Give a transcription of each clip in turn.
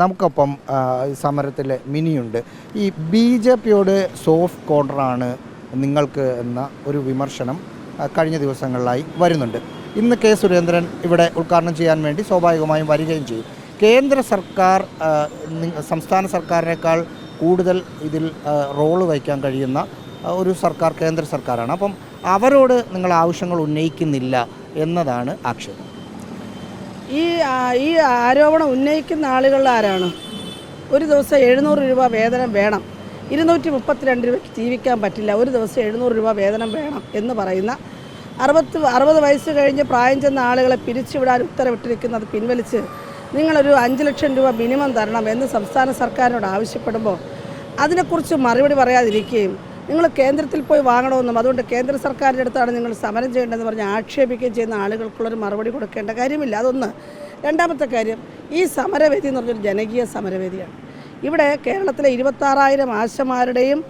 നമുക്കൊപ്പം സമരത്തിൽ മിനിയുണ്ട്. ഈ BJPയോട് സോഫ്റ്റ് കോർണറാണ് നിങ്ങൾക്ക് എന്ന ഒരു വിമർശനം കഴിഞ്ഞ ദിവസങ്ങളിലായി വരുന്നുണ്ട്. ഇന്ന് കെ സുരേന്ദ്രൻ ഇവിടെ ഉദ്ഘാടനം ചെയ്യാൻ വേണ്ടി സ്വാഭാവികമായും വരികയും ചെയ്യും. കേന്ദ്ര സർക്കാർ സംസ്ഥാന സർക്കാരിനേക്കാൾ കൂടുതൽ ഇതിൽ റോള് വഹിക്കാൻ കഴിയുന്ന ഒരു സർക്കാർ കേന്ദ്ര സർക്കാരാണ്. അപ്പം അവരോട് നിങ്ങൾ ആവശ്യങ്ങൾ ഉന്നയിക്കുന്നില്ല എന്നതാണ് ആക്ഷേപം. ഈ ആരോപണം ഉന്നയിക്കുന്ന ആളുകൾ ആരാണ്? ഒരു ദിവസം 700 രൂപ വേതനം വേണം, 232 രൂപയ്ക്ക് ജീവിക്കാൻ പറ്റില്ല, ഒരു ദിവസം 700 രൂപ വേതനം വേണം എന്ന് പറയുന്ന 60 വയസ്സ് കഴിഞ്ഞ് പ്രായം ചെന്ന ആളുകളെ പിരിച്ചുവിടാൻ ഉത്തരവിട്ടിരിക്കുന്നത് പിൻവലിച്ച് നിങ്ങളൊരു 5 ലക്ഷം രൂപ മിനിമം തരണം എന്ന് സംസ്ഥാന സർക്കാരിനോട് ആവശ്യപ്പെടുമ്പോൾ അതിനെക്കുറിച്ച് മറുപടി പറയാതിരിക്കുകയും നിങ്ങൾ കേന്ദ്രത്തിൽ പോയി വാങ്ങണമെന്നും അതുകൊണ്ട് കേന്ദ്ര സർക്കാരിൻ്റെ അടുത്താണ് നിങ്ങൾ സമരം ചെയ്യേണ്ടതെന്ന് പറഞ്ഞ് ആക്ഷേപിക്കുകയും ചെയ്യുന്ന ആളുകൾക്കുള്ളൊരു മറുപടി കൊടുക്കേണ്ട കാര്യമില്ല. അതൊന്ന്. രണ്ടാമത്തെ കാര്യം, ഈ സമരവേദി എന്ന് പറഞ്ഞൊരു ജനകീയ സമരവേദിയാണ്. ഇവിടെ കേരളത്തിലെ 26,000 ആശമാരുടെയും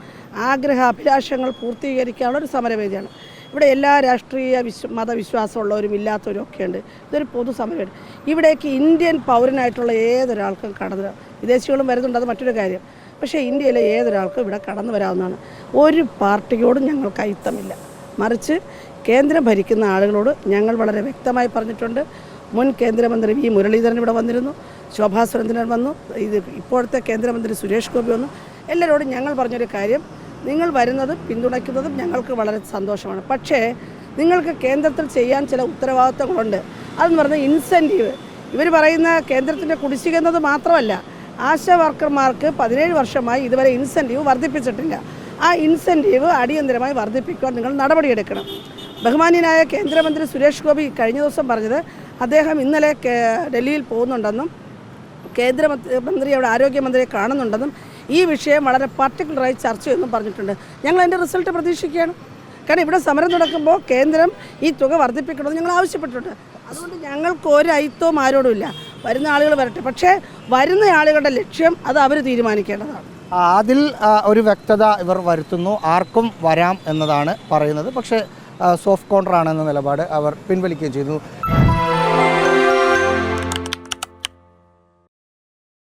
അഭിലാഷങ്ങൾ പൂർത്തീകരിക്കാനുള്ള ഒരു സമരവേദിയാണ്. ഇവിടെ എല്ലാ രാഷ്ട്രീയ മതവിശ്വാസമുള്ളവരും ഇല്ലാത്തവരും ഒക്കെ ഉണ്ട്. ഇതൊരു പൊതു സമരവേദി. ഇവിടേക്ക് ഇന്ത്യൻ പൗരനായിട്ടുള്ള ഏതൊരാൾക്കും കടന്നു, വിദേശികളും വരുന്നുണ്ട്, അത് മറ്റൊരു കാര്യം. പക്ഷേ ഇന്ത്യയിലെ ഏതൊരാൾക്കും ഇവിടെ കടന്നു വരാവുന്നതാണ്. ഒരു പാർട്ടിയോടും ഞങ്ങൾക്ക് അയിത്തമില്ല. മറിച്ച് കേന്ദ്രം ഭരിക്കുന്ന ആളുകളോട് ഞങ്ങൾ വളരെ വ്യക്തമായി പറഞ്ഞിട്ടുണ്ട്. മുൻ കേന്ദ്രമന്ത്രി വി മുരളീധരൻ ഇവിടെ വന്നിരുന്നു, ശോഭാ സുരേന്ദ്രൻ വന്നു, ഇപ്പോഴത്തെ കേന്ദ്രമന്ത്രി സുരേഷ് ഗോപി വന്നു. എല്ലാവരോടും ഞങ്ങൾ പറഞ്ഞൊരു കാര്യം, നിങ്ങൾ വരുന്നതും പിന്തുണയ്ക്കുന്നതും ഞങ്ങൾക്ക് വളരെ സന്തോഷമാണ്. പക്ഷേ നിങ്ങൾക്ക് കേന്ദ്രത്തിൽ ചെയ്യാൻ ചില ഉത്തരവാദിത്തങ്ങളുണ്ട്. അതെന്ന് പറഞ്ഞാൽ ഇൻസെൻറ്റീവ്. ഇവർ പറയുന്ന കേന്ദ്രത്തിൻ്റെ കുടിശ്ശിക എന്നത് മാത്രമല്ല, ആശാ വർക്കർമാർക്ക് 17 വർഷമായി ഇതുവരെ ഇൻസെൻറ്റീവ് വർദ്ധിപ്പിച്ചിട്ടില്ല. ആ ഇൻസെൻറ്റീവ് അടിയന്തരമായി വർദ്ധിപ്പിക്കാൻ നിങ്ങൾ നടപടിയെടുക്കണം. ബഹുമാന്യനായ കേന്ദ്രമന്ത്രി സുരേഷ് ഗോപി കഴിഞ്ഞ ദിവസം പറഞ്ഞത് അദ്ദേഹം ഇന്നലെ ഡൽഹിയിൽ പോകുന്നുണ്ടെന്നും കേന്ദ്രമന്ത്രി അവിടെ ആരോഗ്യമന്ത്രിയെ കാണുന്നുണ്ടെന്നും ഈ വിഷയം വളരെ പർട്ടിക്കുലറായി ചർച്ച ചെയ്യുമെന്നും പറഞ്ഞിട്ടുണ്ട്. ഞങ്ങൾ അതിൻ്റെ റിസൾട്ട് പ്രതീക്ഷിക്കുകയാണ്. കാരണം ഇവിടെ സമരം നടക്കുമ്പോൾ കേന്ദ്രം ഈ തുക വർദ്ധിപ്പിക്കണമെന്ന് ഞങ്ങൾ ആവശ്യപ്പെട്ടിട്ടുണ്ട്. അതുകൊണ്ട് ഞങ്ങൾക്ക് ഒരു അയിത്തവും ആരോടുമില്ല. വരുന്ന ആളുകൾ വരട്ടെ, പക്ഷേ വരുന്ന ആളുകളുടെ ലക്ഷ്യം അത് അവർ തീരുമാനിക്കേണ്ടതാണ്. അതിൽ ഒരു വ്യക്തത ഇവർ വരുത്തുന്നു. ആർക്കും വരാം എന്നതാണ് പറയുന്നത്. പക്ഷേ സോഫ്റ്റ് കോർണറാണെന്ന നിലപാട് അവർ പിൻവലിക്കുകയും ചെയ്തു.